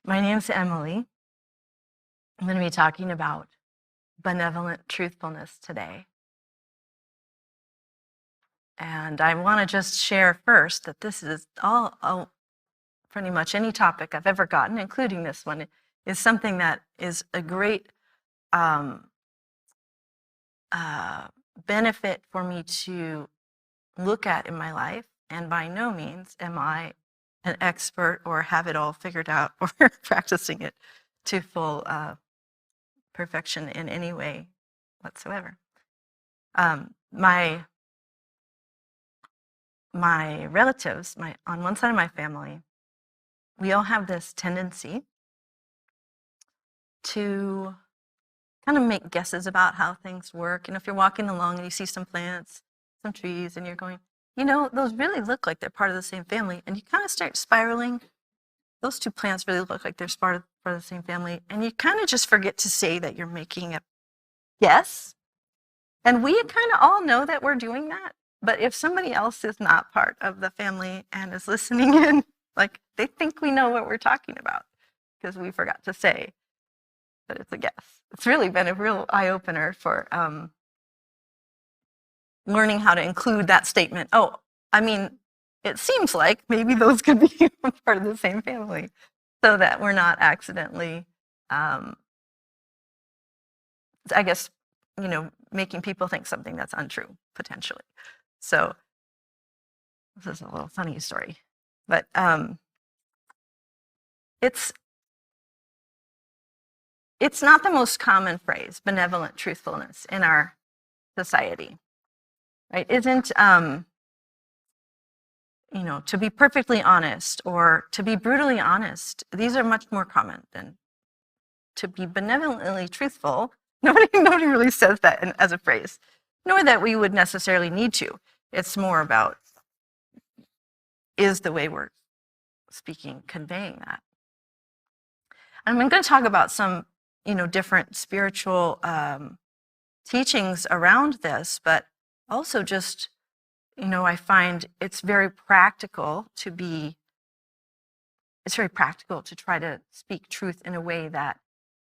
My name's Emily. I'm going to be talking about benevolent truthfulness today. And I want to just share first that this is all pretty much any topic I've ever gotten, including this one, is something that is a great benefit for me to look at in my life. And by no means am I an expert or have it all figured out or practicing it to full perfection in any way whatsoever. My relatives, on one side of my family, we all have this tendency to kind of make guesses about how things work. And if you're walking along and you see some plants, some trees, and you're going, those really look like they're part of the same family. And you kind of start spiraling. Those two plants really look like they're part of the same family. And you kind of just forget to say that you're making a guess. And we kind of all know that we're doing that. But if somebody else is not part of the family and is listening in, like they think we know what we're talking about because we forgot to say that it's a guess. It's really been a real eye-opener for learning how to include that statement. Oh, I mean, it seems like maybe those could be part of the same family, so that we're not accidentally, I guess, making people think something that's untrue, potentially. So this is a little funny story, but it's not the most common phrase, benevolent truthfulness, in our society, right? Isn't, to be perfectly honest or to be brutally honest, these are much more common than to be benevolently truthful. Nobody really says that as a phrase, nor that we would necessarily need to. It's more about, is the way we're speaking conveying that? And I'm going to talk about some, different spiritual teachings around this, but also just, I find it's very practical to try to speak truth in a way that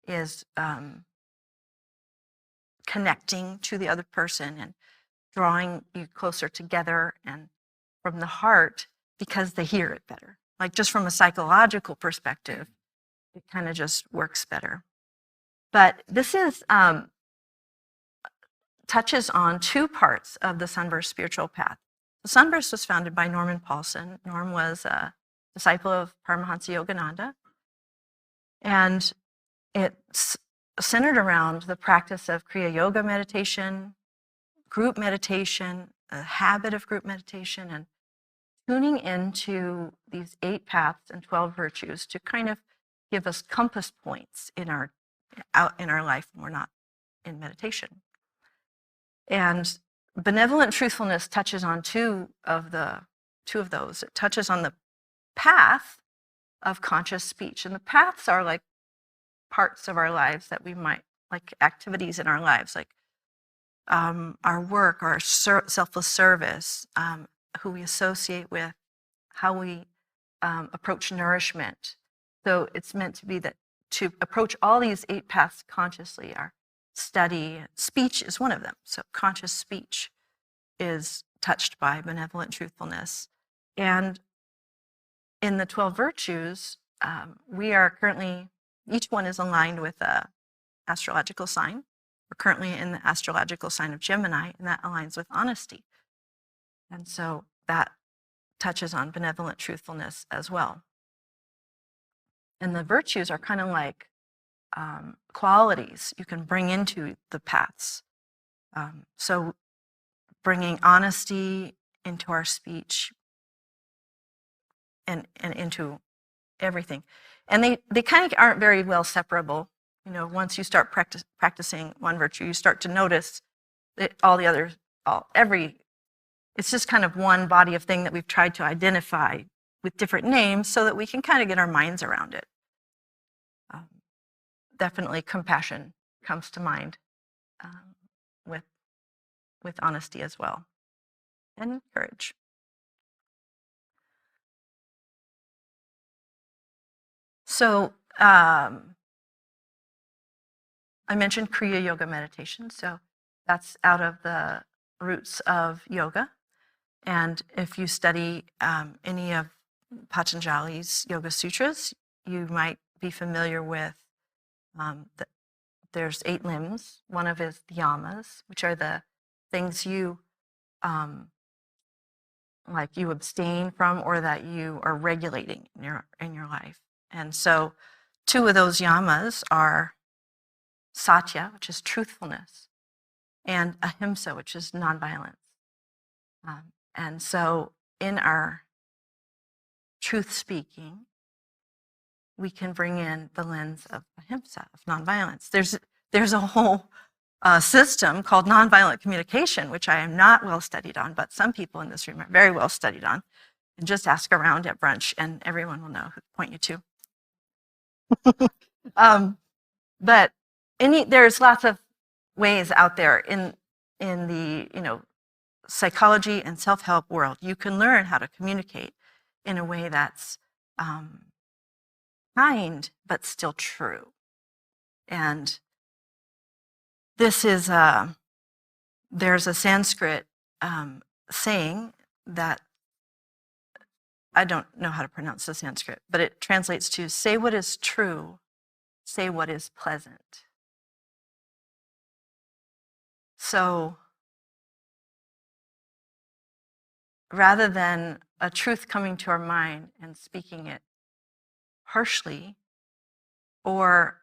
is connecting to the other person and drawing you closer together and from the heart, because they hear it better. Like just from a psychological perspective, it kind of just works better. But this is touches on two parts of the Sunburst spiritual path. The Sunburst was founded by Norman Paulson. Norm was a disciple of Paramahansa Yogananda, and it's centered around the practice of Kriya Yoga meditation, group meditation, a habit of group meditation, and tuning into these 8 paths and 12 virtues to kind of give us compass points out in our life when we're not in meditation. And benevolent truthfulness touches on two of those. It touches on the path of conscious speech, and the paths are like parts of our lives that we might, like activities in our lives, like our work, our selfless service, who we associate with, how we approach nourishment. So it's meant to be that to approach all these 8 paths consciously. Our study, speech is one of them. So conscious speech is touched by benevolent truthfulness. And in the 12 virtues, we are currently, each one is aligned with an astrological sign. We're currently in the astrological sign of Gemini, and that aligns with honesty. And so that touches on benevolent truthfulness as well. And the virtues are kind of like qualities you can bring into the paths. So bringing honesty into our speech and into everything. And they kind of aren't very well separable. Once you start practicing one virtue, you start to notice that all the others, it's just kind of one body of thing that we've tried to identify with different names so that we can kind of get our minds around it. Definitely compassion comes to mind with honesty as well, and courage. So I mentioned Kriya Yoga meditation, so that's out of the roots of yoga. And if you study any of Patanjali's Yoga Sutras, you might be familiar with there's 8 limbs. One of is the yamas, which are the things you like you abstain from or that you are regulating in your life. And so 2 of those yamas are satya, which is truthfulness, and ahimsa, which is nonviolence. And so in our truth speaking, we can bring in the lens of ahimsa, of nonviolence. There's a whole system called nonviolent communication, which I am not well studied on, but some people in this room are very well studied on. And just ask around at brunch and everyone will know who to point you to. But there's lots of ways out there in the psychology and self-help world. You can learn how to communicate in a way that's kind but still true. And this is there's a Sanskrit saying that I don't know how to pronounce the Sanskrit, but it translates to say what is true, say what is pleasant. So rather than a truth coming to our mind and speaking it harshly, or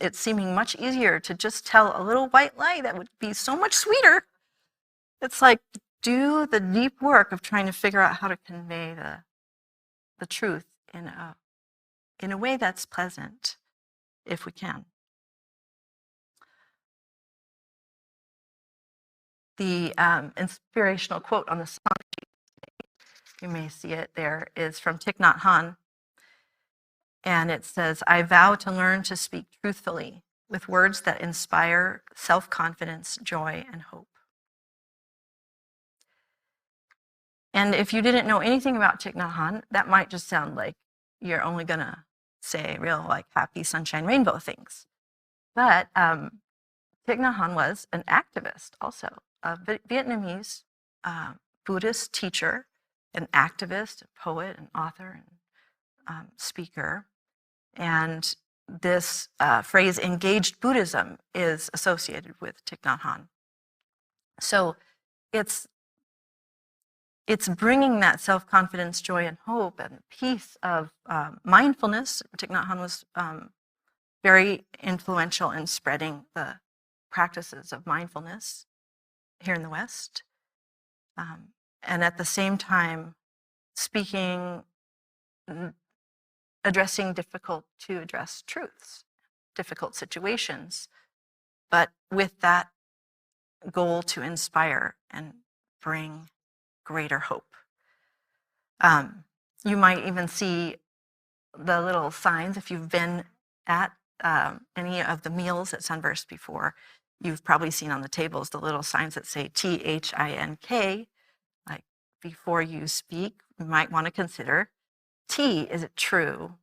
it seeming much easier to just tell a little white lie that would be so much sweeter, it's like do the deep work of trying to figure out how to convey the truth in a way that's pleasant, if we can. The inspirational quote on the song sheet, you may see it there, is from Thich Nhat Hanh. And it says, I vow to learn to speak truthfully with words that inspire self-confidence, joy, and hope. And if you didn't know anything about Thich Nhat Hanh, that might just sound like you're only going to say real happy sunshine rainbow things. But Thich Nhat Hanh was an activist also, a Vietnamese Buddhist teacher, an activist, a poet, an author, and speaker. And this phrase, engaged Buddhism, is associated with Thich Nhat Hanh. So it's bringing that self-confidence, joy, and hope, and peace of mindfulness. Thich Nhat Hanh was very influential in spreading the practices of mindfulness here in the West. And at the same time, addressing difficult to address truths, difficult situations, but with that goal to inspire and bring greater hope. You might even see the little signs if you've been at any of the meals at Sunburst before. You've probably seen on the tables the little signs that say THINK, like before you speak, you might want to consider T, is it true?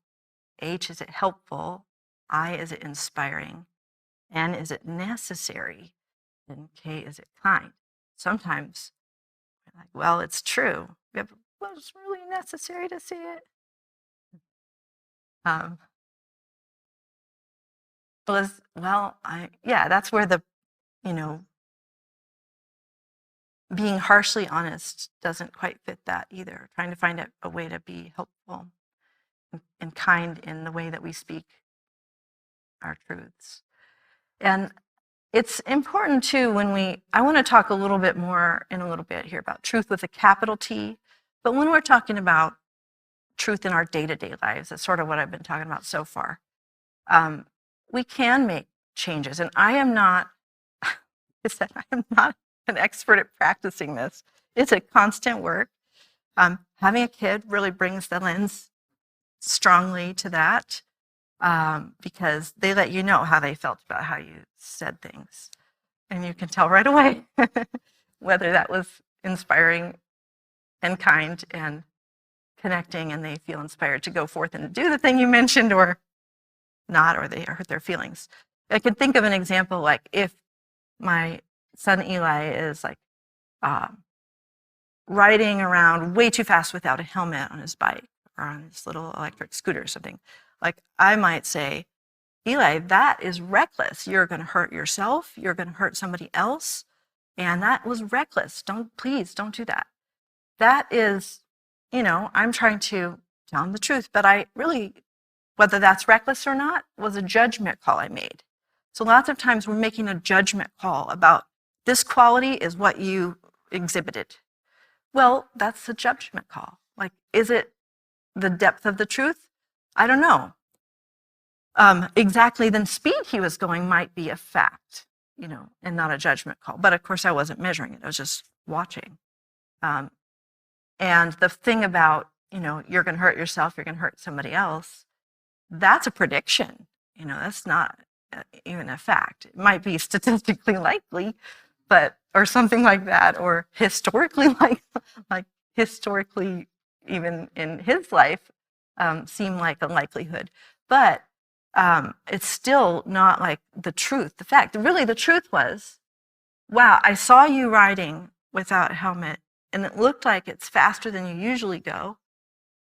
H, is it helpful? I, is it inspiring? N, is it necessary? And K, is it kind? Sometimes we're like, well, it's true. Well, it's really necessary to say it. That's where the, being harshly honest doesn't quite fit that either. Trying to find a way to be helpful and kind in the way that we speak our truths. And it's important too I want to talk a little bit more in a little bit here about truth with a capital T, but when we're talking about truth in our day-to-day lives, that's sort of what I've been talking about so far, we can make changes. And I am not an expert at practicing this. It's a constant work. Having a kid really brings the lens strongly to that, because they let you know how they felt about how you said things. And you can tell right away whether that was inspiring and kind and connecting, and they feel inspired to go forth and do the thing you mentioned, or not, or they hurt their feelings. I could think of an example, like if my son Eli is like riding around way too fast without a helmet on his bike or on his little electric scooter or something. Like I might say, Eli, that is reckless. You're going to hurt yourself. You're going to hurt somebody else. And that was reckless. Please don't do that. That is, I'm trying to tell him the truth, but I really, whether that's reckless or not, was a judgment call I made. So lots of times we're making a judgment call about this quality is what you exhibited. Well, that's a judgment call. Like, is it the depth of the truth? I don't know. Exactly the speed he was going might be a fact, and not a judgment call. But of course, I wasn't measuring it. I was just watching. And the thing about, you're going to hurt yourself, you're going to hurt somebody else, that's a prediction. That's not even a fact. It might be statistically likely, or something like that, or historically like historically, even in his life, seem like a likelihood. But it's still not like the truth, the fact. Really, the truth was, wow, I saw you riding without a helmet, and it looked like it's faster than you usually go.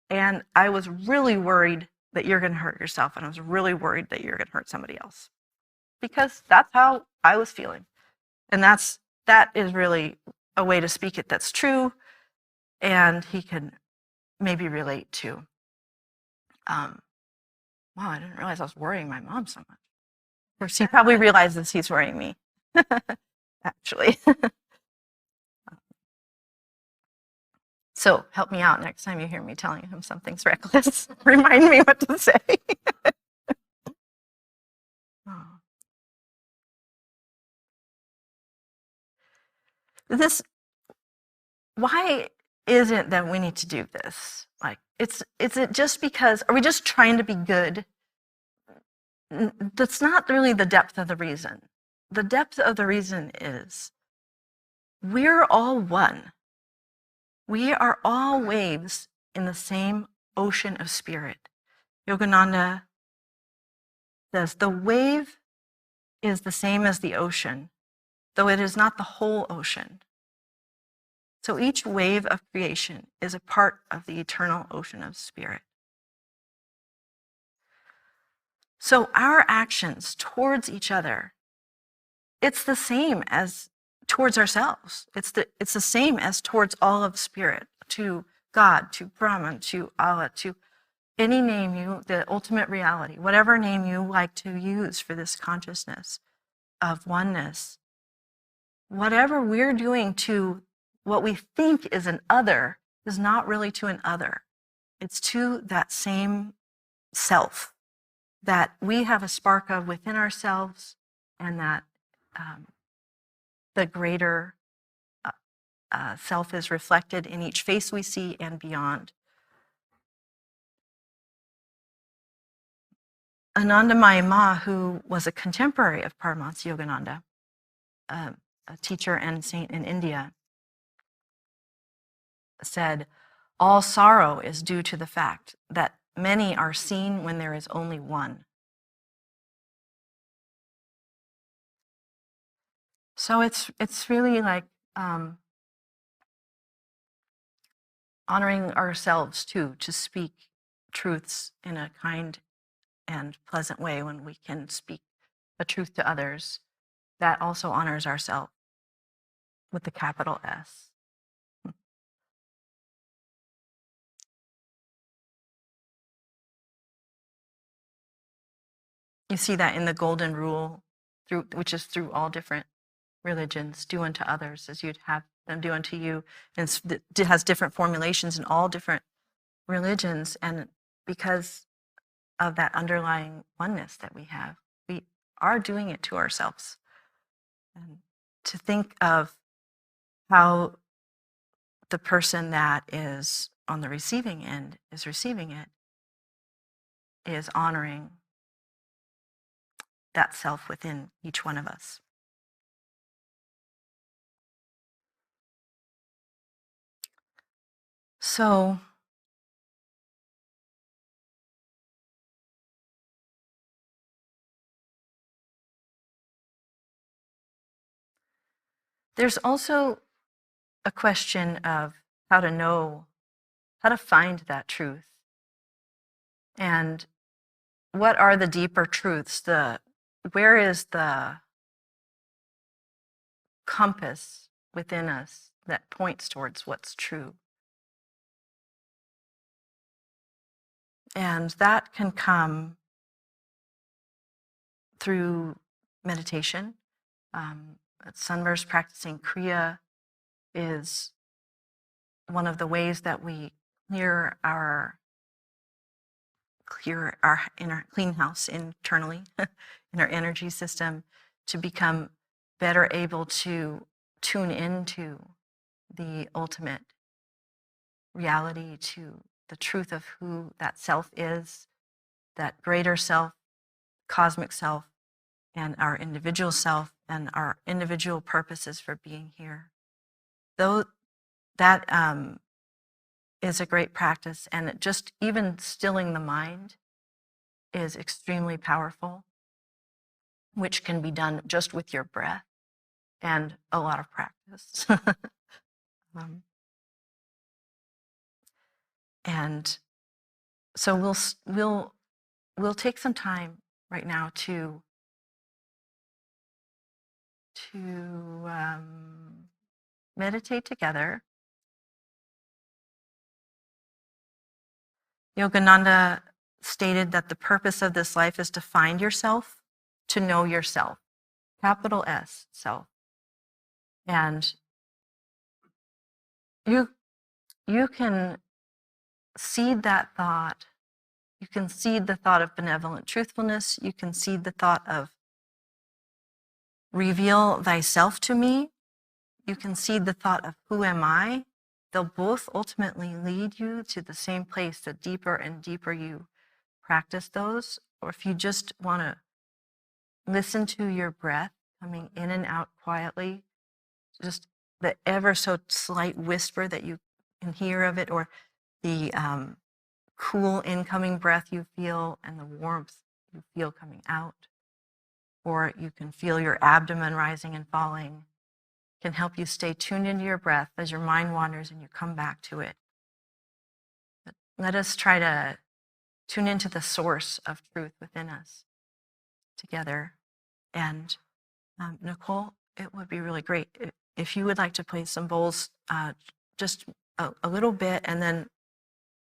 And I was really worried that you're going to hurt yourself, and I was really worried that you're going to hurt somebody else, because that's how I was feeling. And that is really a way to speak it that's true, and he can maybe relate to, wow, I didn't realize I was worrying my mom so much. Of course, he probably realizes he's worrying me, actually. So help me out next time you hear me telling him something's reckless. Remind me what to say. Oh. Why is it that we need to do this? Like, is it just because, are we just trying to be good? That's not really the depth of the reason. The depth of the reason is we're all one. We are all waves in the same ocean of spirit. Yogananda says the wave is the same as the ocean, though it is not the whole ocean. So each wave of creation is a part of the eternal ocean of spirit. So our actions towards each other, it's the same as towards ourselves. It's the same as towards all of spirit, to God, to Brahman, to Allah, to any name the ultimate reality, whatever name you like to use for this consciousness of oneness. Whatever we're doing to what we think is an other is not really to an other. It's to that same self that we have a spark of within ourselves, and that the greater self is reflected in each face we see and beyond. Anandamayi Ma, who was a contemporary of Paramahansa Yogananda, a teacher and saint in India, said, all sorrow is due to the fact that many are seen when there is only one. So it's really like honoring ourselves too, to speak truths in a kind and pleasant way. When we can speak a truth to others, that also honors ourselves with the capital S. You see that in the golden rule, which is through all different religions: do unto others as you'd have them do unto you. And it has different formulations in all different religions, and because of that underlying oneness that we have, we are doing it to ourselves. And to think of how the person that is on the receiving end is receiving it is honoring that self within each one of us. So There's also a question of how to know, how to find that truth. And what are the deeper truths? Where is the compass within us that points towards what's true? And that can come through meditation. At Sunburst, practicing Kriya is one of the ways that we clear our inner clean house internally in our energy system to become better able to tune into the ultimate reality, to the truth of who that self is, that greater self, cosmic self, and our individual self, and our individual purposes for being here. Though that is a great practice, and just even stilling the mind is extremely powerful, which can be done just with your breath and a lot of practice. And so we'll take some time right now to meditate together. Yogananda stated that the purpose of this life is to find yourself, to know yourself, capital S, self. And you can seed that thought. You can seed the thought of benevolent truthfulness. You can seed the thought of reveal thyself to me. You can seed the thought of who am I. They'll both ultimately lead you to the same place. The deeper and deeper you practice those, or if you just want to listen to your breath coming in and out quietly, just the ever so slight whisper that you can hear of it, or the cool incoming breath you feel and the warmth you feel coming out, or you can feel your abdomen rising and falling, can help you stay tuned into your breath as your mind wanders and you come back to it. But let us try to tune into the source of truth within us together. And Nicole, it would be really great if you would like to play some bowls, just a little bit, and then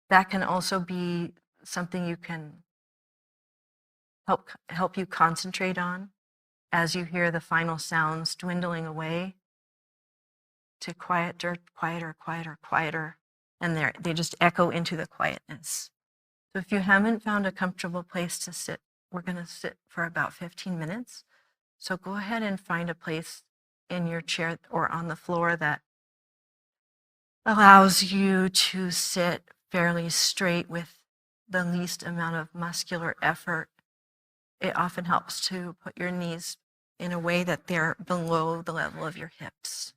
that can also be something you can help you concentrate on as you hear the final sounds dwindling away to quieter, quieter, quieter, quieter, and they just echo into the quietness. So if you haven't found a comfortable place to sit, we're going to sit for about 15 minutes. So go ahead and find a place in your chair or on the floor that allows you to sit fairly straight with the least amount of muscular effort. It often helps to put your knees in a way that they're below the level of your hips,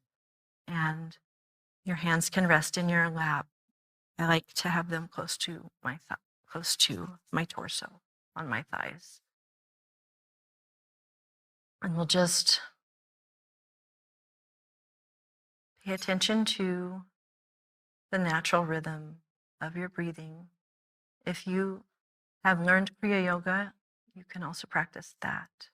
and your hands can rest in your lap. I like to have them close to my torso, on my thighs. And we'll just pay attention to the natural rhythm of your breathing. If you have learned Kriya Yoga, you can also practice that.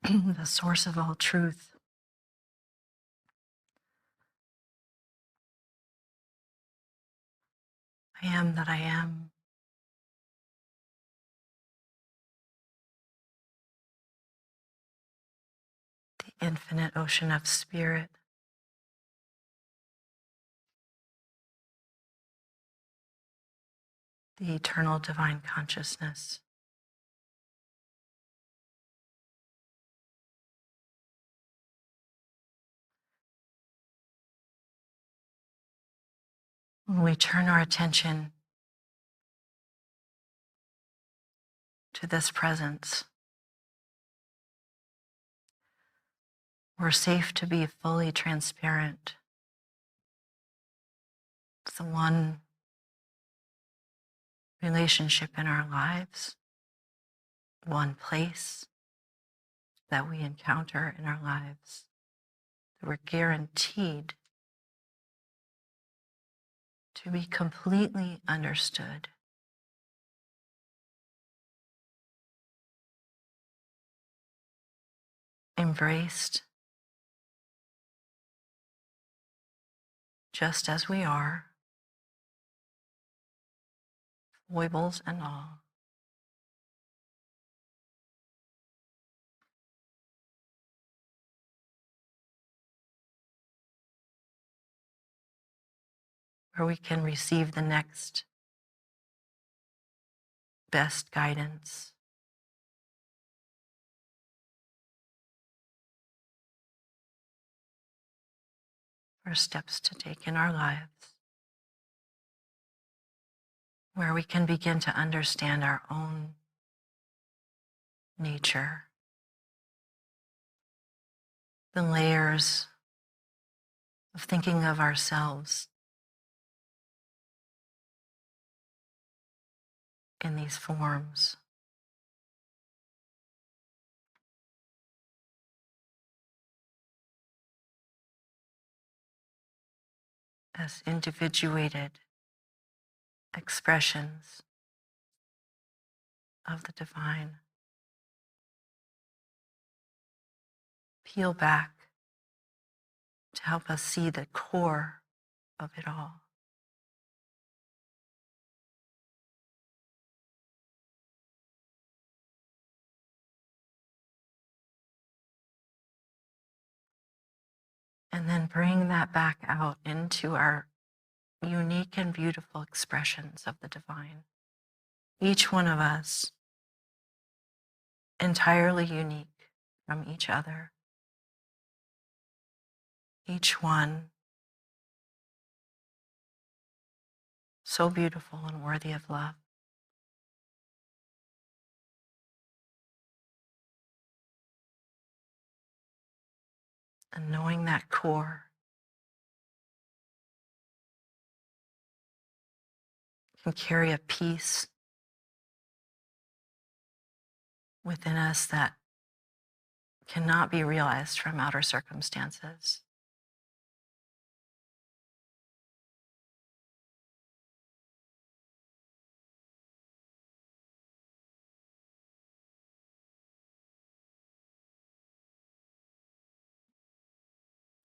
the source of all truth. I am that I am. The infinite ocean of spirit. The eternal divine consciousness. When we turn our attention to this presence, we're safe to be fully transparent. It's the one relationship in our lives, one place that we encounter in our lives that we're guaranteed to be completely understood, embraced just as we are, foibles and all. Where we can receive the next best guidance. For steps to take in our lives. Where we can begin to understand our own nature, the layers of thinking of ourselves in these forms. As individuated expressions of the divine. Peel back to help us see the core of it all. And then bring that back out into our unique and beautiful expressions of the divine. Each one of us entirely unique from each other. Each one so beautiful and worthy of love. And knowing that core can carry a peace within us that cannot be realized from outer circumstances.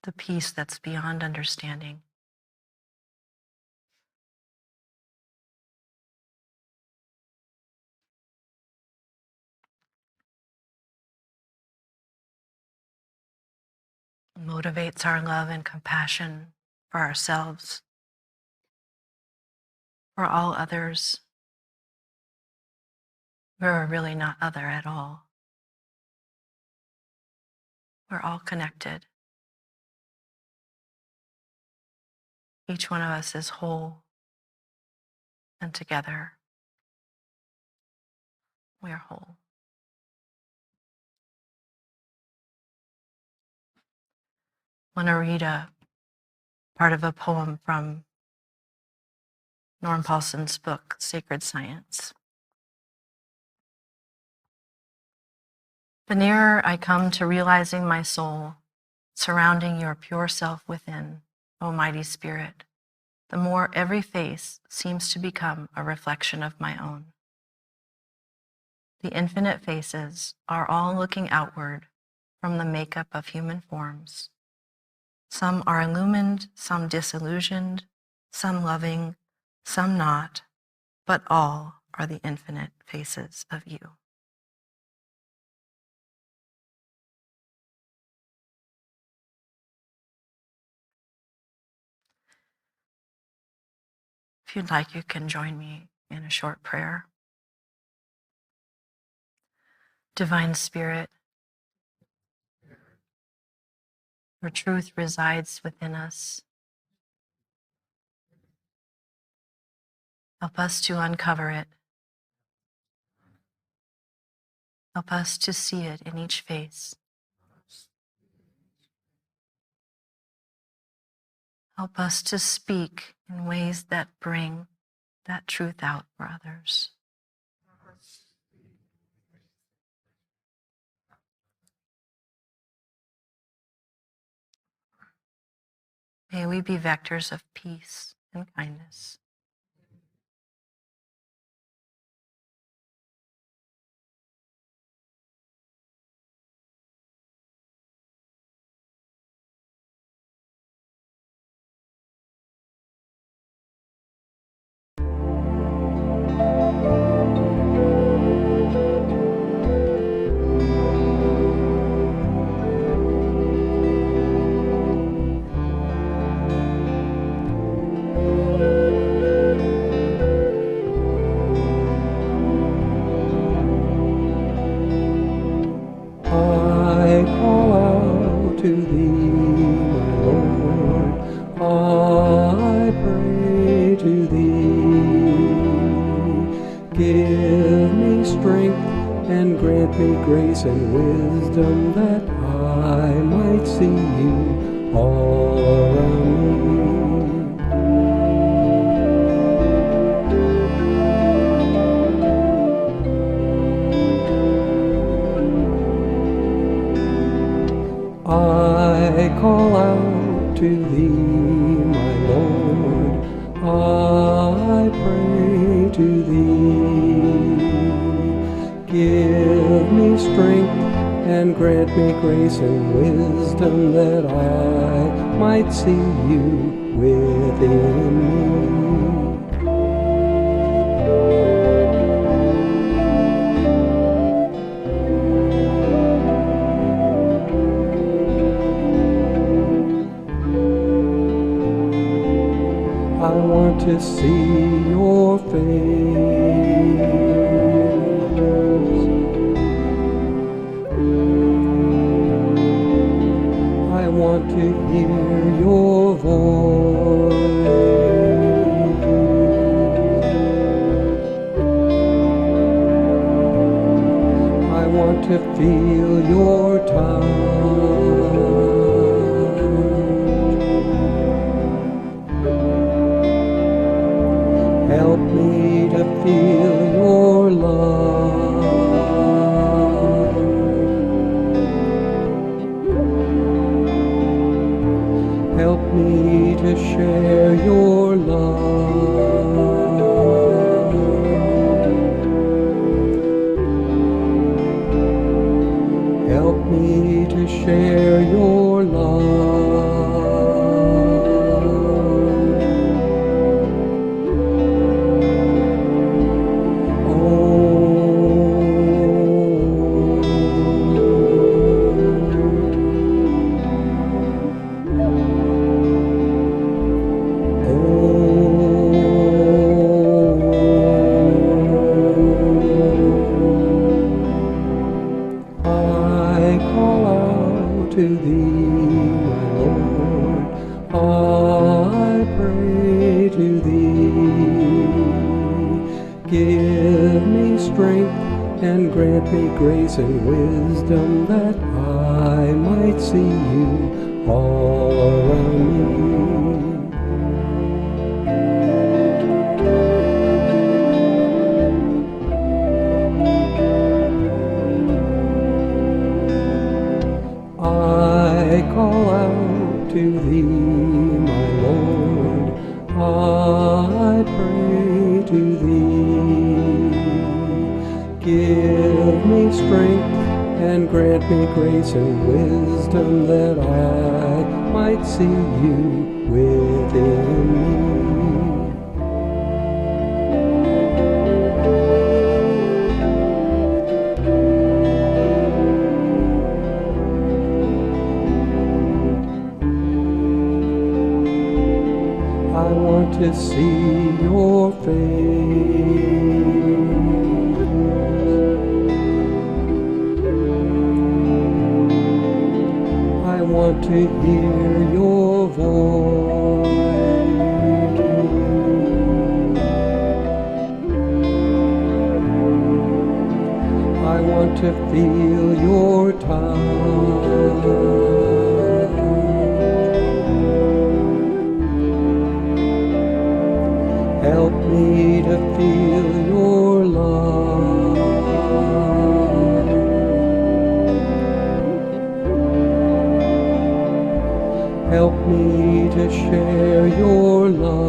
The peace that's beyond understanding. Motivates our love and compassion for ourselves, for all others. We're really not other at all. We're all connected. Each one of us is whole, and together we are whole. I want to read a part of a poem from Norm Paulson's book, Sacred Science. The nearer I come to realizing my soul, surrounding your pure self within, O mighty Spirit, the more every face seems to become a reflection of my own. The infinite faces are all looking outward from the makeup of human forms. Some are illumined, some disillusioned, some loving, some not, but all are the infinite faces of you. If you'd like, you can join me in a short prayer. Divine Spirit, your truth resides within us. Help us to uncover it. Help us to see it in each face. Help us to speak in ways that bring that truth out for others. May we be vectors of peace and kindness. To thee, my Lord, I pray to thee. Give me strength and grant me grace and wisdom that I might see you all around me. I call out to thee, my Lord, I pray to thee. Give me strength and grant me grace and wisdom that I might see you within me. I want to see your face. I want to hear your voice. I want to feel your touch. Help me to feel your love. Help me to share your love. Help me to share your love. To thee, my Lord, I pray to thee. Give me strength and grant me grace and wisdom that I might see you all around me. I call out to thee, my Lord, I pray to thee. Give me strength and grant me grace and wisdom that I might see you within me. I want to see your face. I want to hear your voice. I want to feel your touch. Help me to feel your love. Help me to share your love.